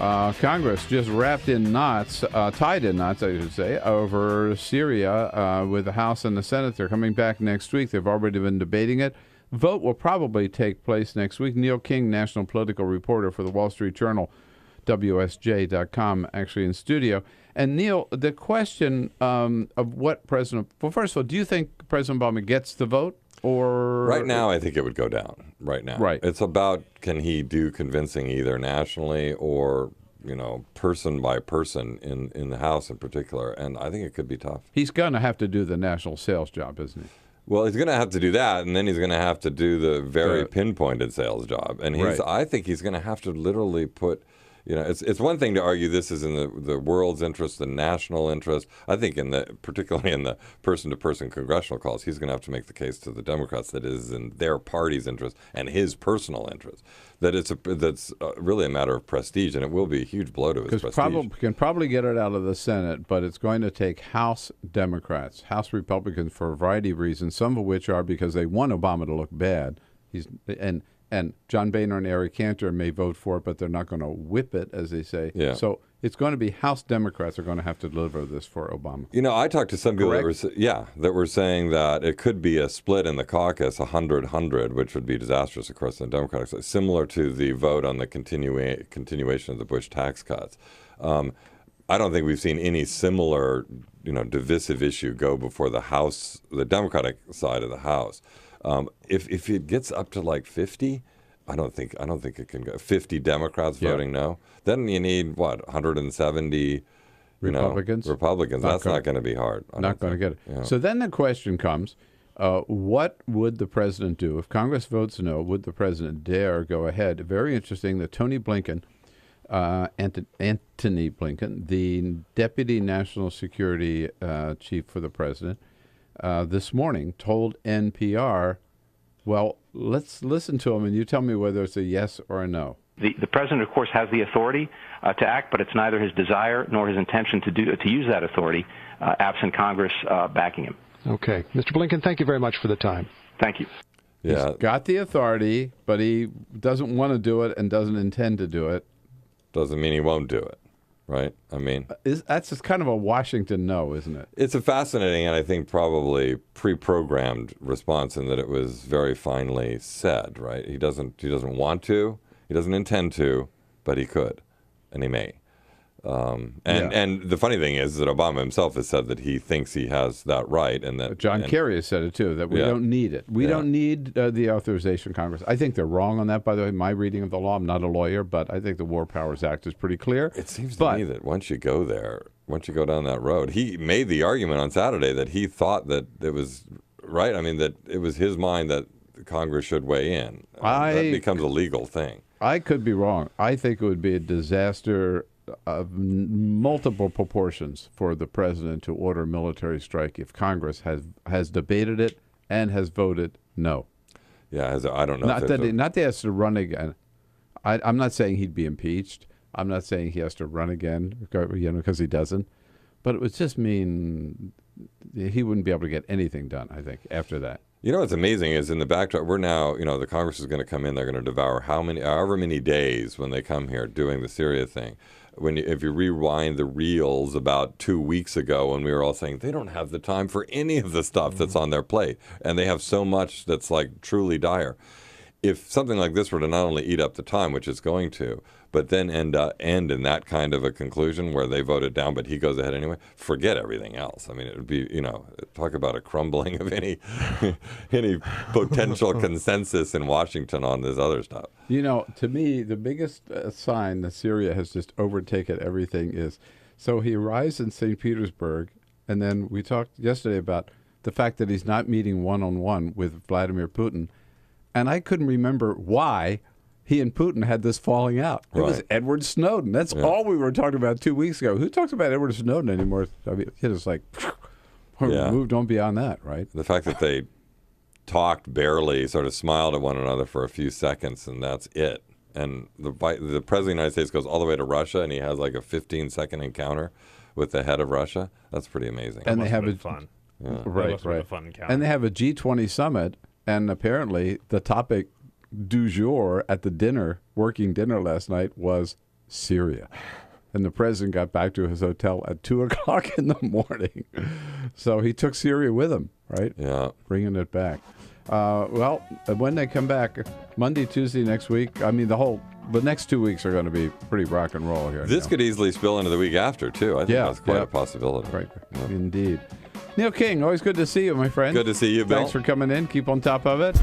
Congress just wrapped in knots, tied in knots, I should say, over Syria with the House and the Senate. They're coming back next week. They've already been debating it. Vote will probably take place next week. Neil King, national political reporter for the Wall Street Journal, WSJ.com, actually in studio. And Neil, the question of what well, first of all, do you think President Obama gets the vote? Or right now, I think it would go down. Right now, right. It's about, can he do convincing either nationally or person by person in the House in particular, and I think it could be tough. He's going to have to do the national sales job, isn't he? Well, he's going to have to do that, and then he's going to have to do the very pinpointed sales job, and I think he's going to have to literally put. It's one thing to argue this is in the world's interest, the national interest. I think particularly in the person-to-person congressional calls, he's going to have to make the case to the Democrats that it is in their party's interest and his personal interest. That that's really a matter of prestige, and it will be a huge blow to his prestige. Can probably get it out of the Senate, but it's going to take House Democrats, House Republicans, for a variety of reasons, some of which are because they want Obama to look bad. And John Boehner and Eric Cantor may vote for it, but they're not going to whip it, as they say. Yeah. So it's going to be House Democrats are going to have to deliver this for Obama. I talked to some people that were saying that it could be a split in the caucus, 100-100, which would be disastrous, of course, on the Democratic side, similar to the vote on the continuation of the Bush tax cuts. I don't think we've seen any similar, divisive issue go before the House, the Democratic side of the House. If it gets up to like 50, I don't think it can go. 50 Democrats voting no, then you need 170 Republicans. That's not going to be hard. Not going to get it. Yeah. So then the question comes: what would the president do if Congress votes no? Would the president dare go ahead? Very interesting that Tony Blinken, Antony Blinken, the Deputy National Security Chief for the president, this morning told NPR, well, let's listen to him and you tell me whether it's a yes or a no. The president, of course, has the authority to act, but it's neither his desire nor his intention to use that authority absent Congress backing him. Okay. Mr. Blinken, thank you very much for the time. Thank you. Yeah. He's got the authority, but he doesn't want to do it and doesn't intend to do it. Doesn't mean he won't do it. Right? I mean, that's just kind of a Washington no, isn't it? It's a fascinating and I think probably pre-programmed response in that it was very finely said. Right? He doesn't want to, he doesn't intend to, but he could, and he may. And the funny thing is that Obama himself has said that he thinks he has that right, and that John Kerry has said it too, that we don't need it. We don't need the authorization of Congress. I think they're wrong on that. By the way, my reading of the law, I'm not a lawyer, but I think the War Powers Act is pretty clear. It seems to me that once you go down that road, he made the argument on Saturday that he thought that it was right. I mean, that it was his mind that Congress should weigh in. That becomes a legal thing. I could be wrong. I think it would be a disaster of multiple proportions for the president to order a military strike if Congress has debated it and has voted no. Yeah, I don't know. Not that he has to run again. I'm not saying he'd be impeached. I'm not saying he has to run again, because he doesn't. But it would just mean he wouldn't be able to get anything done, I think, after that. What's amazing is in the backdrop, we're now, the Congress is going to come in, they're going to devour however many days when they come here doing the Syria thing. If you rewind the reels about 2 weeks ago when we were all saying they don't have the time for any of the stuff that's on their plate, and they have so much that's like truly dire. If something like this were to not only eat up the time, which it's going to, but then end in that kind of a conclusion where they voted down, but he goes ahead anyway, forget everything else. I mean, it would be, talk about a crumbling of any potential consensus in Washington on this other stuff. To me, the biggest sign that Syria has just overtaken everything is, so he arrives in St. Petersburg, and then we talked yesterday about the fact that he's not meeting one-on-one with Vladimir Putin, and I couldn't remember why he and Putin had this falling out. It was Edward Snowden. That's all we were talking about 2 weeks ago. Who talks about Edward Snowden anymore? I mean, it was like, moved on beyond that, right? The fact that they talked barely, sort of smiled at one another for a few seconds, and that's it. And the president of the United States goes all the way to Russia, and he has like a 15-second encounter with the head of Russia. That's pretty amazing. And they have fun. Yeah. Right. A fun encounter. And they have a G20 summit, and apparently the topic du jour at the working dinner last night was Syria. And the president got back to his hotel at 2 o'clock in the morning. So he took Syria with him, right? Yeah. Bringing it back. Well, when they come back, Monday, Tuesday next week, I mean, the next 2 weeks are going to be pretty rock and roll here. This could easily spill into the week after, too. I think that's quite a possibility. Right. Yeah. Indeed. Neil King, always good to see you, my friend. Good to see you, Bill. Thanks for coming in. Keep on top of it.